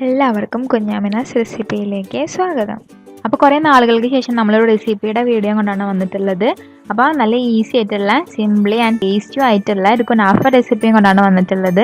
എല്ലാവർക്കും കുഞ്ഞാമിനാസ് റെസിപ്പിയിലേക്ക് സ്വാഗതം. അപ്പോൾ കുറേ നാളുകൾക്ക് ശേഷം നമ്മളൊരു റെസിപ്പിയുടെ വീഡിയോ കൊണ്ടാണ് വന്നിട്ടുള്ളത്. അപ്പോൾ നല്ല ഈസി ആയിട്ടുള്ള സിംപിളി ആൻഡ് ടേസ്റ്റും ആയിട്ടുള്ള ഒരു കുനാഫ റെസിപ്പിയും കൊണ്ടാണ് വന്നിട്ടുള്ളത്.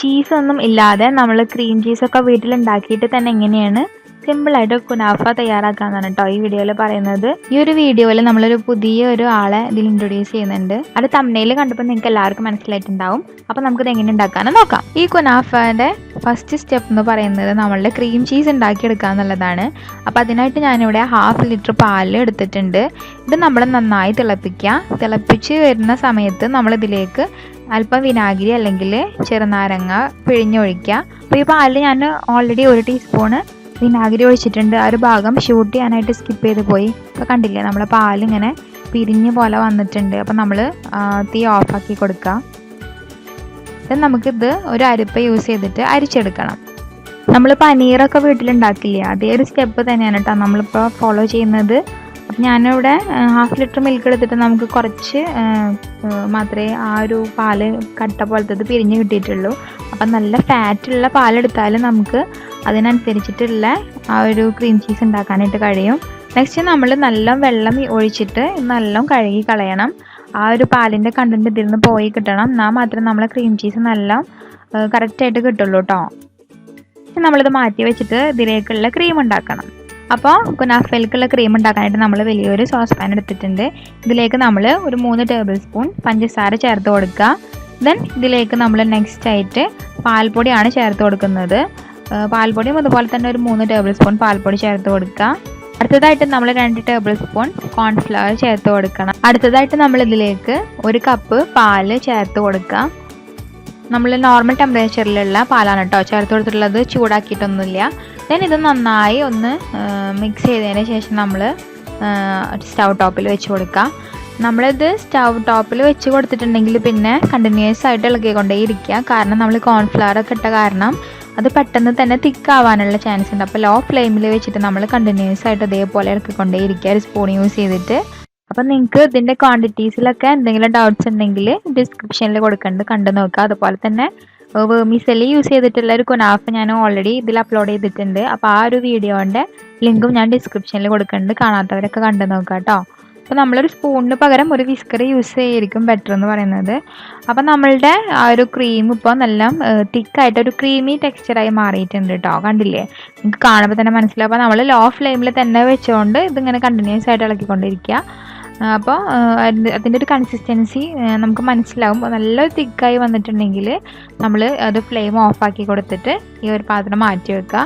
ചീസൊന്നും ഇല്ലാതെ നമ്മൾ ക്രീം ചീസൊക്കെ വീട്ടിലുണ്ടാക്കിയിട്ട് തന്നെ എങ്ങനെയാണ് സിമ്പിളായിട്ട് കുനാഫ തയ്യാറാക്കാന്നാണ് കേട്ടോ ഈ വീഡിയോയിൽ പറയുന്നത്. ഈ ഒരു വീഡിയോയിൽ നമ്മളൊരു പുതിയ ആളെ ഇതിൽ ഇൻട്രൊഡ്യൂസ് ചെയ്യുന്നുണ്ട്. അത് തംബ്നെയിൽ കണ്ടപ്പോൾ നിങ്ങൾക്ക് എല്ലാവർക്കും മനസ്സിലായിട്ടുണ്ടാവും. അപ്പോൾ നമുക്കിത് എങ്ങനെ ഉണ്ടാക്കാമെന്ന് നോക്കാം. ഈ കുനാഫയുടെ ഫസ്റ്റ് സ്റ്റെപ്പ് എന്ന് പറയുന്നത് നമ്മളുടെ ക്രീം ചീസ് ഉണ്ടാക്കിയെടുക്കുക എന്നുള്ളതാണ്. അപ്പോൾ അതിനായിട്ട് ഞാനിവിടെ 1/2 ലിറ്റർ പാൽ എടുത്തിട്ടുണ്ട്. ഇത് നമ്മൾ നന്നായി തിളപ്പിക്കുക. തിളപ്പിച്ച് വരുന്ന സമയത്ത് നമ്മളിതിലേക്ക് അല്പം വിനാഗിരി അല്ലെങ്കിൽ ചെറുനാരങ്ങ പിഴിഞ്ഞൊഴിക്കുക. അപ്പോൾ ഈ പാലിൽ ഞാൻ ഓൾറെഡി 1 ടീസ്പൂണ് വിനാഗിരി ഒഴിച്ചിട്ടുണ്ട്. ആ ഒരു ഭാഗം ഷൂട്ട് ചെയ്യാനായിട്ട് സ്കിപ്പ് ചെയ്ത് പോയി. അപ്പോൾ കണ്ടില്ലേ നമ്മളെ പാലിങ്ങനെ പിരിഞ്ഞ് പോലെ വന്നിട്ടുണ്ട്. അപ്പോൾ നമ്മൾ തീ ഓഫാക്കി കൊടുക്കുക. നമുക്കിത് ഒരു അരിപ്പ യൂസ് ചെയ്തിട്ട് അരിച്ചെടുക്കണം. നമ്മൾ പനീറൊക്കെ വീട്ടിലുണ്ടാക്കില്ലേ, അതേ ഒരു സ്റ്റെപ്പ് തന്നെയാണ് കേട്ടോ നമ്മളിപ്പോൾ ഫോളോ ചെയ്യുന്നത്. അപ്പം ഞാനിവിടെ 1/2 ലിറ്റർ മിൽക്ക് എടുത്തിട്ട് നമുക്ക് കുറച്ച് മാത്രമേ ആ ഒരു പാല് കട്ട പോലത്തത് പിരിഞ്ഞ് കിട്ടിയിട്ടുള്ളൂ. അപ്പം നല്ല ഫാറ്റുള്ള പാലെടുത്താൽ നമുക്ക് അതിനനുസരിച്ചിട്ടുള്ള ആ ഒരു ക്രീം ചീസ് ഉണ്ടാക്കാനായിട്ട് കഴിയും. നെക്സ്റ്റ് നമ്മൾ നല്ല വെള്ളം ഒഴിച്ചിട്ട് നല്ല കഴുകി കളയണം. ആ ഒരു പാലിൻ്റെ കണ്ടൻറ്റ് ഇതിൽ നിന്ന് പോയി കിട്ടണം. എന്നാൽ മാത്രമേ നമ്മളെ ക്രീം ചീസ് നല്ല കറക്റ്റായിട്ട് കിട്ടുള്ളൂ കേട്ടോ. നമ്മളിത് മാറ്റി വെച്ചിട്ട് ഇതിലേക്കുള്ള ക്രീം ഉണ്ടാക്കണം. അപ്പോൾ കുനാഫയിലേക്കുള്ള ക്രീം ഉണ്ടാക്കാനായിട്ട് നമ്മൾ വലിയൊരു സോസ് പാൻ എടുത്തിട്ടുണ്ട്. ഇതിലേക്ക് നമ്മൾ ഒരു 3 ടേബിൾ സ്പൂൺ പഞ്ചസാര ചേർത്ത് കൊടുക്കുക. ദെൻ ഇതിലേക്ക് നമ്മൾ നെക്സ്റ്റ് ആയിട്ട് പാൽപ്പൊടിയാണ് ചേർത്ത് കൊടുക്കുന്നത്. പാൽപ്പൊടിയും അതുപോലെ തന്നെ ഒരു 3 ടേബിൾ സ്പൂൺ പാൽപ്പൊടി ചേർത്ത് കൊടുക്കുക. അടുത്തതായിട്ട് നമ്മൾ 2 ടേബിൾ സ്പൂൺ കോൺഫ്ലവർ ചേർത്ത് കൊടുക്കണം. അടുത്തതായിട്ട് നമ്മൾ ഇതിലേക്ക് 1 കപ്പ് പാല് ചേർത്ത് കൊടുക്കുക. നമ്മൾ നോർമൽ ടെമ്പറേച്ചറിലുള്ള പാലാണ് കേട്ടോ ചേർത്ത് കൊടുത്തിട്ടുള്ളത്, ചൂടാക്കിയിട്ടൊന്നുമില്ല. ദെൻ ഇത് നന്നായി ഒന്ന് മിക്സ് ചെയ്തതിന് ശേഷം നമ്മൾ സ്റ്റൗ ടോപ്പിൽ വെച്ച് കൊടുക്കുക. നമ്മളിത് സ്റ്റൗ ടോപ്പിൽ വെച്ച് കൊടുത്തിട്ടുണ്ടെങ്കിൽ പിന്നെ കണ്ടിന്യൂസ് ആയിട്ട് ഇളക്കിക്കൊണ്ടേ ഇരിക്കുക. കാരണം നമ്മൾ കോൺഫ്ലവറൊക്കെ ഇട്ട കാരണം അത് പെട്ടെന്ന് തന്നെ തിക്കാവാനുള്ള ചാൻസ് ഉണ്ട്. അപ്പോൾ ലോ ഫ്ലെയിമിൽ വെച്ചിട്ട് നമ്മൾ കണ്ടിന്യൂസ് ആയിട്ട് ഇതേപോലെ ഇറക്കിക്കൊണ്ടേ ഇരിക്കുക ഒരു സ്പൂൺ യൂസ് ചെയ്തിട്ട്. അപ്പം നിങ്ങൾക്ക് ഇതിൻ്റെ ക്വാണ്ടിറ്റീസിലൊക്കെ എന്തെങ്കിലും ഡൗട്ട്സ് ഉണ്ടെങ്കിൽ ഡിസ്ക്രിപ്ഷനിൽ കൊടുക്കേണ്ടത് കണ്ടു നോക്കുക. അതുപോലെ തന്നെ വെർമിസെല്ലി യൂസ് ചെയ്തിട്ടുള്ള ഒരു കുനാഫ ഞാൻ ഓൾറെഡി ഇതിൽ അപ്ലോഡ് ചെയ്തിട്ടുണ്ട്. അപ്പോൾ ആ ഒരു വീഡിയോൻ്റെ ലിങ്കും ഞാൻ ഡിസ്ക്രിപ്ഷനിൽ കൊടുക്കുന്നുണ്ട്, കാണാത്തവരൊക്കെ കണ്ടു നോക്കുക കേട്ടോ. അപ്പോൾ നമ്മളൊരു സ്പൂണിന് പകരം ഒരു വിസ്കർ യൂസ് ചെയ്യായിരിക്കും ബെറ്റർ എന്ന് പറയുന്നത്. അപ്പോൾ നമ്മളുടെ ആ ഒരു ക്രീം ഇപ്പോൾ നല്ല തിക്കായിട്ട് ഒരു ക്രീമി ടെക്സ്ചറായി മാറിയിട്ടുണ്ട് കേട്ടോ. കണ്ടില്ലേ, നിങ്ങൾക്ക് കാണുമ്പോൾ തന്നെ മനസ്സിലാവും. അപ്പോൾ നമ്മൾ ലോ ഫ്ലെയിമിൽ തന്നെ വെച്ചുകൊണ്ട് ഇതിങ്ങനെ കണ്ടിന്യൂസ് ആയിട്ട് ഇളക്കിക്കൊണ്ടിരിക്കുക. അപ്പോൾ അതിൻ്റെ ഒരു കൺസിസ്റ്റൻസി നമുക്ക് മനസ്സിലാവും. നല്ലൊരു തിക്കായി വന്നിട്ടുണ്ടെങ്കിൽ നമ്മൾ അത് ഫ്ലെയിം ഓഫാക്കി കൊടുത്തിട്ട് ഈ ഒരു പാത്രം മാറ്റി വെക്കുക.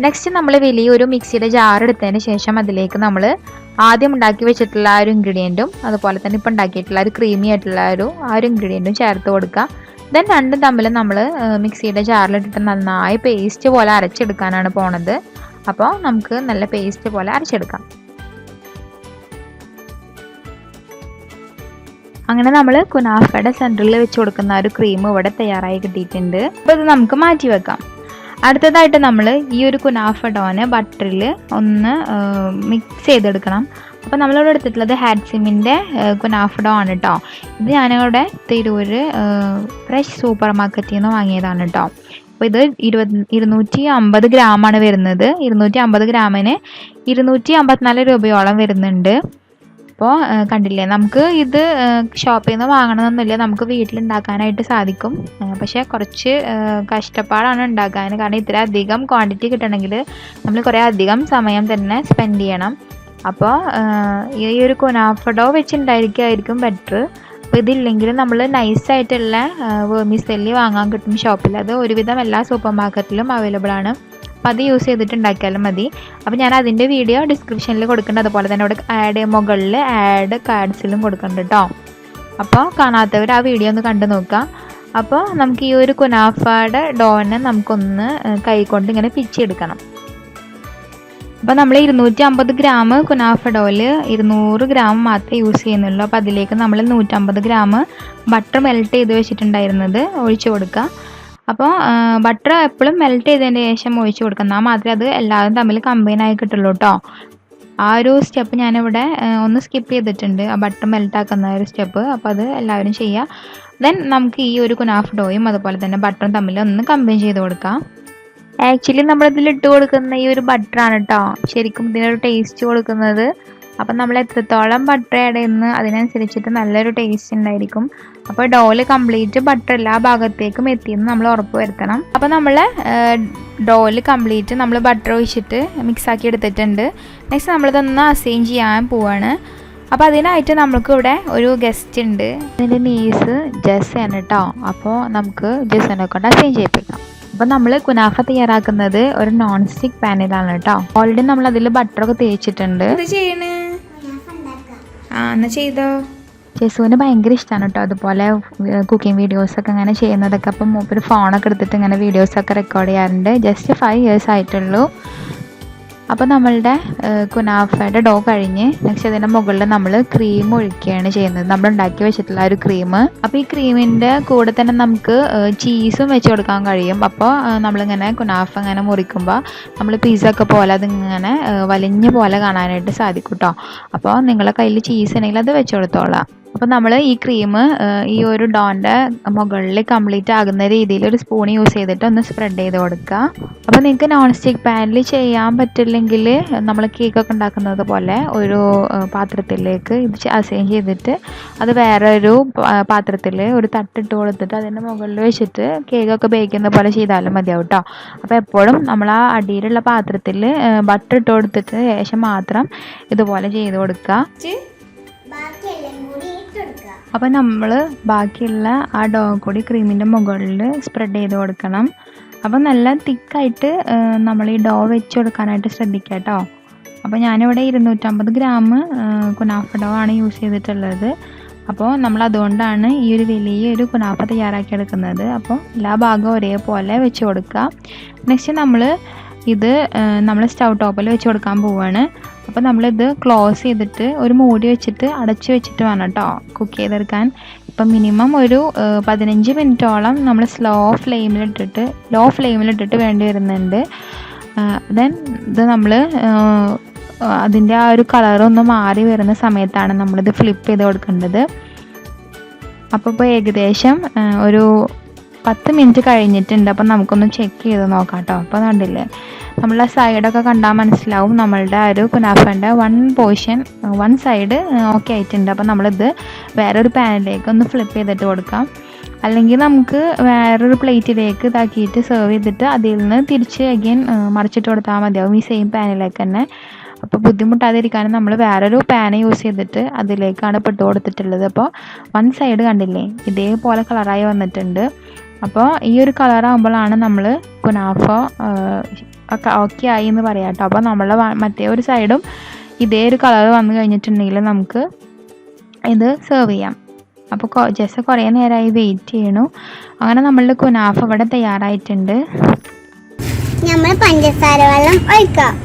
നെക്സ്റ്റ് നമ്മൾ വലിയൊരു മിക്സിയുടെ ജാർ എടുത്തതിന് ശേഷം അതിലേക്ക് നമ്മൾ ആദ്യം ഉണ്ടാക്കി വെച്ചിട്ടുള്ള ആ ഒരു ഇൻഗ്രീഡിയൻറ്റും അതുപോലെ തന്നെ ഇപ്പോൾ ഉണ്ടാക്കിയിട്ടുള്ള ഒരു ക്രീമി ആയിട്ടുള്ള ആ ഒരു ഇൻഗ്രീഡിയൻറ്റും ചേർത്ത് കൊടുക്കുക. ദെൻ രണ്ടും തമ്മിൽ നമ്മൾ മിക്സിയുടെ ജാറിലിട്ടിട്ട് നന്നായി പേസ്റ്റ് പോലെ അരച്ചെടുക്കാനാണ് പോണത്. അപ്പോൾ നമുക്ക് നല്ല പേസ്റ്റ് പോലെ അരച്ചെടുക്കാം. അങ്ങനെ നമ്മൾ കുനാഫയുടെ സെൻറ്ററിൽ വെച്ച് കൊടുക്കുന്ന ഒരു ക്രീം ഇവിടെ തയ്യാറായി കിട്ടിയിട്ടുണ്ട്. അപ്പോൾ ഇത് നമുക്ക് മാറ്റി വെക്കാം. അടുത്തതായിട്ട് നമ്മൾ ഈ ഒരു കുനാഫ ഡോന് ബട്ടറിൽ ഒന്ന് മിക്സ് ചെയ്തെടുക്കണം. അപ്പോൾ നമ്മളിവിടെ എടുത്തിട്ടുള്ളത് ഹാഡ്സിമിൻ്റെ കുനാഫ ഡോ ആണ് കേട്ടോ. ഇത് ഞാനിവിടെ തിരൂര് ഫ്രഷ് സൂപ്പർ മാർക്കറ്റിൽ നിന്ന് വാങ്ങിയതാണ് കേട്ടോ. അപ്പോൾ ഇത് 250 ഗ്രാമാണ് വരുന്നത്. 250 ഗ്രാമിന് 254 രൂപയോളം വരുന്നുണ്ട്. അപ്പോൾ കണ്ടില്ലേ, നമുക്ക് ഇത് ഷോപ്പിൽ നിന്ന് വാങ്ങണമെന്നൊന്നുമില്ല, നമുക്ക് വീട്ടിലുണ്ടാക്കാനായിട്ട് സാധിക്കും. പക്ഷേ കുറച്ച് കഷ്ടപ്പാടാണ് ഉണ്ടാക്കാൻ. കാരണം ഇത്ര അധികം ക്വാണ്ടിറ്റി കിട്ടണമെങ്കിൽ നമ്മൾ കുറേ അധികം സമയം തന്നെ സ്പെൻഡ് ചെയ്യണം. അപ്പോൾ ഈ ഒരു കുനാഫ ഡോ വെച്ചുണ്ടായിരിക്കും ബെറ്റർ. അപ്പോൾ ഇതില്ലെങ്കിൽ നമ്മൾ നൈസായിട്ടുള്ള വെർമിസെല്ലി വാങ്ങാൻ കിട്ടും ഷോപ്പിൽ. അത് ഒരുവിധം എല്ലാ സൂപ്പർ മാർക്കറ്റിലും അവൈലബിൾ ആണ്. അപ്പോൾ അത് യൂസ് ചെയ്തിട്ടുണ്ടാക്കിയാലും മതി. അപ്പോൾ ഞാൻ അതിൻ്റെ വീഡിയോ ഡിസ്ക്രിപ്ഷനിൽ കൊടുക്കുന്നുണ്ട്. അതുപോലെ തന്നെ ഇവിടെ മുകളിൽ ആഡ് കാർഡ്സിലും കൊടുക്കുന്നുണ്ട് കേട്ടോ. അപ്പോൾ കാണാത്തവർ ആ വീഡിയോ ഒന്ന് കണ്ടു നോക്കുക. അപ്പോൾ നമുക്ക് ഈ ഒരു കുനാഫയുടെ ഡോനെ നമുക്കൊന്ന് കൈകൊണ്ട് ഇങ്ങനെ പിച്ചെടുക്കണം. അപ്പോൾ നമ്മൾ 250 ഗ്രാം കുനാഫ ഡോയിൽ 200 ഗ്രാം മാത്രമേ യൂസ് ചെയ്യുന്നുള്ളൂ. അപ്പോൾ അതിലേക്ക് നമ്മൾ 150 ഗ്രാം ബട്ടർ മെൽറ്റ് ചെയ്ത് വെച്ചിട്ടുണ്ടായിരുന്നത് ഒഴിച്ചു കൊടുക്കുക. അപ്പോൾ ബട്ടർ എപ്പോഴും മെൽറ്റ് ചെയ്തതിന് ശേഷം ഒഴിച്ച് കൊടുക്കണം, മാത്രമേ അത് എല്ലാവരും തമ്മിൽ കമ്പൈൻ ആയി കിട്ടുള്ളൂ കേട്ടോ. ആ ഒരു സ്റ്റെപ്പ് ഞാനിവിടെ ഒന്ന് സ്കിപ്പ് ചെയ്തിട്ടുണ്ട്, ആ ബട്ടർ മെൽറ്റ് ആക്കുന്ന ഒരു സ്റ്റെപ്പ്. അപ്പോൾ അത് എല്ലാവരും ചെയ്യുക. ദെൻ നമുക്ക് ഈ ഒരു കുനാഫ ഡോയും അതുപോലെ തന്നെ ബട്ടറും തമ്മിൽ ഒന്ന് കമ്പൈൻ ചെയ്ത് കൊടുക്കാം. ആക്ച്വലി നമ്മളിതിൽ ഇട്ട് കൊടുക്കുന്ന ഈ ഒരു ബട്ടറാണ് കേട്ടോ ശരിക്കും ഇതിനൊരു ടേസ്റ്റ് കൊടുക്കുന്നത്. അപ്പം നമ്മൾ എത്രത്തോളം ബട്ടർ ആഡ് ചെയ്യുന്ന അതിനനുസരിച്ചിട്ട് നല്ലൊരു ടേസ്റ്റ് ഉണ്ടായിരിക്കും. അപ്പോൾ ഡോല് കംപ്ലീറ്റ് ബട്ടർ എല്ലാ ഭാഗത്തേക്കും എത്തിയെന്ന് നമ്മൾ ഉറപ്പ് വരുത്തണം. അപ്പോൾ നമ്മൾ ഡോല് കംപ്ലീറ്റ് നമ്മൾ ബട്ടർ ഒഴിച്ചിട്ട് മിക്സാക്കി എടുത്തിട്ടുണ്ട്. നെക്സ്റ്റ് നമ്മളിതൊന്ന് അസൈൻ ചെയ്യാൻ പോവാണ്. അപ്പോൾ അതിനായിട്ട് നമുക്ക് ഇവിടെ ഒരു ഗസ്റ്റ് ഉണ്ട്. അതിൻ്റെ നീസ് ജെസ്സാണ് കേട്ടോ. അപ്പോൾ നമുക്ക് ജെസ്സിനെ കൊണ്ട് അസൈൻ ചെയ്യിപ്പിക്കാം. അപ്പോൾ നമ്മൾ കുനാഫ തയ്യാറാക്കുന്നത് ഒരു നോൺ സ്റ്റിക്ക് പാനിലാണ് കേട്ടോ. ഓൾറെഡി നമ്മൾ അതിൽ ബട്ടറൊക്കെ തേച്ചിട്ടുണ്ട്. എന്നാ ചെയ്തോ. ജെസുവിന് ഭയങ്കര ഇഷ്ടമാണ് കേട്ടോ അതുപോലെ കുക്കിംഗ് വീഡിയോസൊക്കെ ഇങ്ങനെ ചെയ്യുന്നതൊക്കെ. അപ്പം മൂപ്പര് ഫോണൊക്കെ എടുത്തിട്ട് ഇങ്ങനെ വീഡിയോസൊക്കെ റെക്കോർഡ് ചെയ്യാറുണ്ട്. ജസ്റ്റ് 5 years ആയിട്ടുള്ളൂ. അപ്പോൾ നമ്മളുടെ കുനാഫയുടെ ഡോ കഴിഞ്ഞ് നെക്സ്റ്റ് അതിൻ്റെ മുകളിൽ നമ്മൾ ക്രീം ഒഴിക്കുകയാണ് ചെയ്യുന്നത്. നമ്മൾ ഉണ്ടാക്കി വെച്ചിട്ടുള്ള ഒരു ക്രീം. അപ്പോൾ ഈ ക്രീമിൻ്റെ കൂടെ തന്നെ നമുക്ക് ചീസും വെച്ച് കൊടുക്കാൻ കഴിയും. അപ്പോൾ നമ്മളിങ്ങനെ കുനാഫ ഇങ്ങനെ മുറിക്കുമ്പോൾ നമ്മൾ പിസ്സൊക്കെ പോലെ അതിങ്ങനെ വലിഞ്ഞ പോലെ കാണാനായിട്ട് സാധിക്കും കേട്ടോ. അപ്പോൾ നിങ്ങളുടെ കയ്യിൽ ചീസ് ഉണ്ടെങ്കിൽ അത് വെച്ച് കൊടുത്തോളാം. അപ്പോൾ നമ്മൾ ഈ ക്രീം ഈ ഒരു ഡോൻ്റെ മുകളിൽ കംപ്ലീറ്റ് ആകുന്ന രീതിയിൽ ഒരു സ്പൂൺ യൂസ് ചെയ്തിട്ട് ഒന്ന് സ്പ്രെഡ് ചെയ്ത് കൊടുക്കുക. അപ്പോൾ നിങ്ങൾക്ക് നോൺ സ്റ്റിക്ക് പാനിൽ ചെയ്യാൻ പറ്റില്ലെങ്കിൽ നമ്മൾ കേക്കൊക്കെ ഉണ്ടാക്കുന്നത് പോലെ ഒരു പാത്രത്തിലേക്ക് ഇത് അസൈൻ ചെയ്തിട്ട് അത് വേറെ ഒരു പാത്രത്തിൽ ഒരു തട്ടിട്ട് കൊടുത്തിട്ട് അതിൻ്റെ മുകളിൽ വെച്ചിട്ട് കേക്കൊക്കെ ബേക്ക് ചെയ്യുന്ന പോലെ ചെയ്താലും മതിയാവും കേട്ടോ. അപ്പോൾ എപ്പോഴും നമ്മൾ ആ അടിയിലുള്ള പാത്രത്തിൽ ബട്ടർ ഇട്ട് കൊടുത്തിട്ട് ശേഷം മാത്രം ഇതുപോലെ ചെയ്ത് കൊടുക്കുക. അപ്പോൾ നമ്മൾ ബാക്കിയുള്ള ആ ഡോ കൂടി ക്രീമിൻ്റെ മുകളിൽ സ്പ്രെഡ് ചെയ്ത് കൊടുക്കണം. അപ്പോൾ നല്ല തിക്കായിട്ട് നമ്മൾ ഈ ഡോ വെച്ച് കൊടുക്കാനായിട്ട് ശ്രദ്ധിക്കുക കേട്ടോ. അപ്പോൾ ഞാനിവിടെ 250 ഗ്രാം കുനാഫ ഡോ ആണ് യൂസ് ചെയ്തിട്ടുള്ളത്. അപ്പോൾ നമ്മൾ അതുകൊണ്ടാണ് ഈ ഒരു വലിയൊരു കുനാഫ തയ്യാറാക്കിയെടുക്കുന്നത്. അപ്പോൾ എല്ലാ ഭാഗവും ഒരേപോലെ വെച്ച് കൊടുക്കുക. നെക്സ്റ്റ് നമ്മൾ സ്റ്റൗ ടോപ്പിൽ വെച്ച് കൊടുക്കാൻ പോവുകയാണ്. അപ്പോൾ നമ്മളിത് ക്ലോസ് ചെയ്തിട്ട് ഒരു മൂടി വെച്ചിട്ട് അടച്ചു വെച്ചിട്ട് വേണം കേട്ടോ കുക്ക് ചെയ്തെടുക്കാൻ. ഇപ്പം മിനിമം ഒരു 15 മിനിറ്റോളം നമ്മൾ ലോ ഫ്ലെയിമിലിട്ടിട്ട് വേണ്ടി വരുന്നുണ്ട്. ദെൻ ഇത് നമ്മൾ അതിൻ്റെ ആ ഒരു കളറൊന്ന് മാറി വരുന്ന സമയത്താണ് നമ്മളിത് ഫ്ലിപ്പ് ചെയ്ത് കൊടുക്കേണ്ടത്. അപ്പോൾ ഏകദേശം ഒരു 10 മിനിറ്റ് കഴിഞ്ഞിട്ടുണ്ട്. അപ്പം നമുക്കൊന്ന് ചെക്ക് ചെയ്ത് നോക്കാം കേട്ടോ. അപ്പോൾ കണ്ടില്ലേ നമ്മളെ സൈഡൊക്കെ കണ്ടാൽ മനസ്സിലാവും നമ്മളുടെ ആ ഒരു കുനാഫൻ്റെ വൺ സൈഡ് ഓക്കെ ആയിട്ടുണ്ട്. അപ്പോൾ നമ്മളിത് വേറൊരു പാനിലേക്ക് ഒന്ന് ഫ്ലിപ്പ് ചെയ്തിട്ട് കൊടുക്കാം. അല്ലെങ്കിൽ നമുക്ക് വേറൊരു പ്ലേറ്റിലേക്ക് ഇതാക്കിയിട്ട് സെർവ് ചെയ്തിട്ട് അതിൽ നിന്ന് തിരിച്ച് അഗൈൻ മറിച്ചിട്ട് കൊടുത്താൽ മതിയാവും ഈ സെയിം പാനിലേക്ക് തന്നെ. അപ്പോൾ ബുദ്ധിമുട്ടാതിരിക്കാനും നമ്മൾ വേറൊരു പാൻ യൂസ് ചെയ്തിട്ട് അതിലേക്കാണ് പെട്ട് കൊടുത്തിട്ടുള്ളത്. അപ്പോൾ വൺ സൈഡ് കണ്ടില്ലേ ഇതേപോലെ കളറായി വന്നിട്ടുണ്ട്. അപ്പോൾ ഈ ഒരു കളറാകുമ്പോഴാണ് നമ്മൾ കുനാഫ ഒക്കെ ഓക്കെ ആയി എന്ന് പറയാം കേട്ടോ. അപ്പോൾ നമ്മളെ മറ്റേ ഒരു സൈഡും ഇതേ ഒരു കളർ വന്നു കഴിഞ്ഞിട്ടുണ്ടെങ്കിൽ നമുക്ക് ഇത് സെർവ് ചെയ്യാം. അപ്പോൾ ജസ്റ്റ് കുറേ നേരമായി വെയിറ്റ് ചെയ്യണു. അങ്ങനെ നമ്മളുടെ കുനാഫ ഇവിടെ തയ്യാറായിട്ടുണ്ട്. നമ്മൾ പഞ്ചസാര വെള്ളം ഒഴിക്കാം.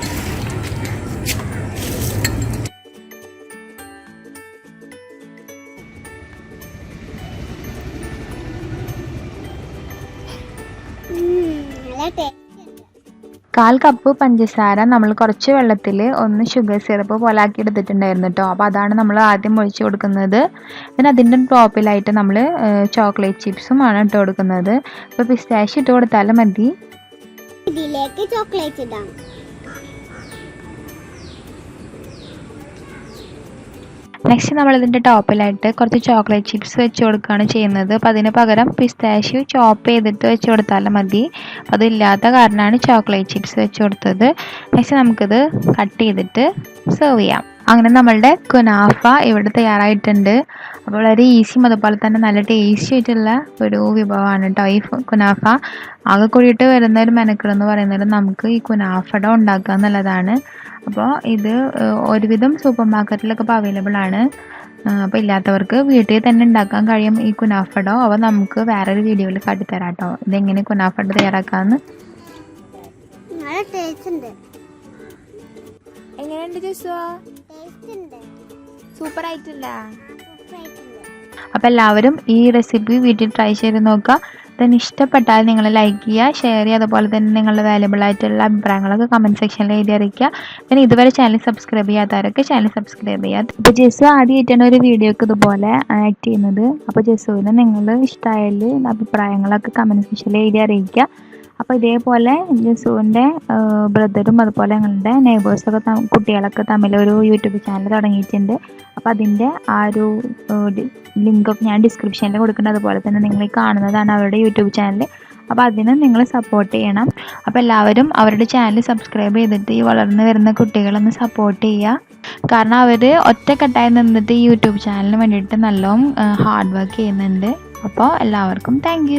നല്ല 1/4 കപ്പ് പഞ്ചസാര നമ്മൾ കുറച്ച് വെള്ളത്തിൽ ഒന്ന് ഷുഗർ സിറപ്പ് പോലെ ആക്കി എടുത്തിട്ടുണ്ടായിരുന്നു കേട്ടോ. അപ്പോൾ അതാണ് നമ്മൾ ആദ്യം ഒഴിച്ച് കൊടുക്കുന്നത്. പിന്നെ അതിൻ്റെ ടോപ്പിലായിട്ട് നമ്മൾ ചോക്ലേറ്റ് ചിപ്സും ആണ് ഇട്ട് കൊടുക്കുന്നത്. ഇപ്പോൾ പിസ്താഷ്യോ ഇട്ട് കൊടുത്താലും മതി. ഇതിലേക്ക് ചോക്ലേറ്റ് ഇടാം. നെക്സ്റ്റ് നമ്മളിതിൻ്റെ ടോപ്പിലായിട്ട് കുറച്ച് ചോക്ലേറ്റ് ചിപ്സ് വെച്ച് കൊടുക്കുകയാണ് ചെയ്യുന്നത്. അപ്പോൾ അതിന് പകരം പിസ്താഷ്യോ ചോപ്പ് ചെയ്തിട്ട് വെച്ച് കൊടുത്താലും മതി. അതില്ലാത്ത കാരണമാണ് ചോക്ലേറ്റ് ചിപ്സ് വെച്ച് കൊടുത്തത്. നെക്സ്റ്റ് നമുക്കിത് കട്ട് ചെയ്തിട്ട് സെർവ് ചെയ്യാം. അങ്ങനെ നമ്മളുടെ കുനാഫ ഇവിടെ തയ്യാറായിട്ടുണ്ട്. അപ്പോൾ വളരെ ഈസിയും അതുപോലെ തന്നെ നല്ല ടേസ്റ്റി ആയിട്ടുള്ള ഒരു വിഭവമാണ് കേട്ടോ ഈ കുനാഫ. ആകെ കൂടിയിട്ട് വരുന്ന ഒരു മെനക്കെടെന്ന് പറയുന്നത് നമുക്ക് ഈ കുനാഫ ഡോ ഉണ്ടാക്കുക എന്നുള്ളതാണ്. അപ്പോൾ ഇത് ഒരുവിധം സൂപ്പർ മാർക്കറ്റിലൊക്കെ ഇപ്പോൾ അവൈലബിൾ ആണ്. അപ്പോൾ ഇല്ലാത്തവർക്ക് വീട്ടിൽ തന്നെ ഉണ്ടാക്കാൻ കഴിയും ഈ കുനാഫ ഡോ. അപ്പോൾ നമുക്ക് വേറൊരു വീഡിയോയിൽ കാട്ടിത്തരാം കേട്ടോ ഇതെങ്ങനെ കുനാഫ ഡോ തയ്യാറാക്കാമെന്ന്. എങ്ങനെയുണ്ട് ജോസുവാ? സൂപ്പർ ആയിട്ടില്ല? അപ്പോൾ എല്ലാവരും ഈ റെസിപ്പി വീട്ടിൽ ട്രൈ ചെയ്ത് നോക്കുക. then ഇഷ്ടപ്പെട്ടാൽ നിങ്ങൾ ലൈക്ക് ചെയ്യുക, ഷെയർ ചെയ്യുക, അതുപോലെ തന്നെ നിങ്ങളുടെ വാല്യുബിൾ ആയിട്ടുള്ള അഭിപ്രായങ്ങളൊക്കെ കമൻറ്റ് സെക്ഷനിൽ എഴുതി അറിയിക്കുക. then ഇതുവരെ ചാനൽ സബ്സ്ക്രൈബ് ചെയ്യാത്തവരൊക്കെ ചാനൽ സബ്സ്ക്രൈബ് ചെയ്യുക. അപ്പോൾ ജെസു ആദ്യമായിട്ടാണ് ഒരു വീഡിയോക്ക് ഇതുപോലെ ആക്ട് ചെയ്യുന്നത്. അപ്പോൾ ജെസുവിന് നിങ്ങൾ ഇഷ്ടമായാൽ അഭിപ്രായങ്ങളൊക്കെ കമൻറ്റ് സെക്ഷനിൽ എഴുതി അറിയിക്കുക. അപ്പോൾ ഇതേപോലെ ജസുവിൻ്റെ ബ്രദറും അതുപോലെ ഞങ്ങളുടെ നെയ്ബേഴ്സൊക്കെ കുട്ടികളൊക്കെ തമ്മിൽ ഒരു യൂട്യൂബ് ചാനൽ തുടങ്ങിയിട്ടുണ്ട്. അപ്പോൾ അതിൻ്റെ ആ ഒരു ലിങ്കൊക്കെ ഞാൻ ഡിസ്ക്രിപ്ഷനിൽ കൊടുക്കുന്നുണ്ട്. അതുപോലെ തന്നെ നിങ്ങൾ കാണുന്നതാണ് അവരുടെ യൂട്യൂബ് ചാനൽ. അപ്പോൾ അതിന് നിങ്ങൾ സപ്പോർട്ട് ചെയ്യണം. അപ്പോൾ എല്ലാവരും അവരുടെ ചാനൽ സബ്സ്ക്രൈബ് ചെയ്തിട്ട് ഈ വളർന്നു വരുന്ന കുട്ടികളൊന്ന് സപ്പോർട്ട് ചെയ്യുക. കാരണം അവർ ഒറ്റക്കെട്ടായി നിന്നിട്ട് ഈ യൂട്യൂബ് ചാനലിന് വേണ്ടിയിട്ട് നല്ലോണം ഹാർഡ് വർക്ക് ചെയ്യുന്നുണ്ട്. അപ്പോൾ എല്ലാവർക്കും താങ്ക്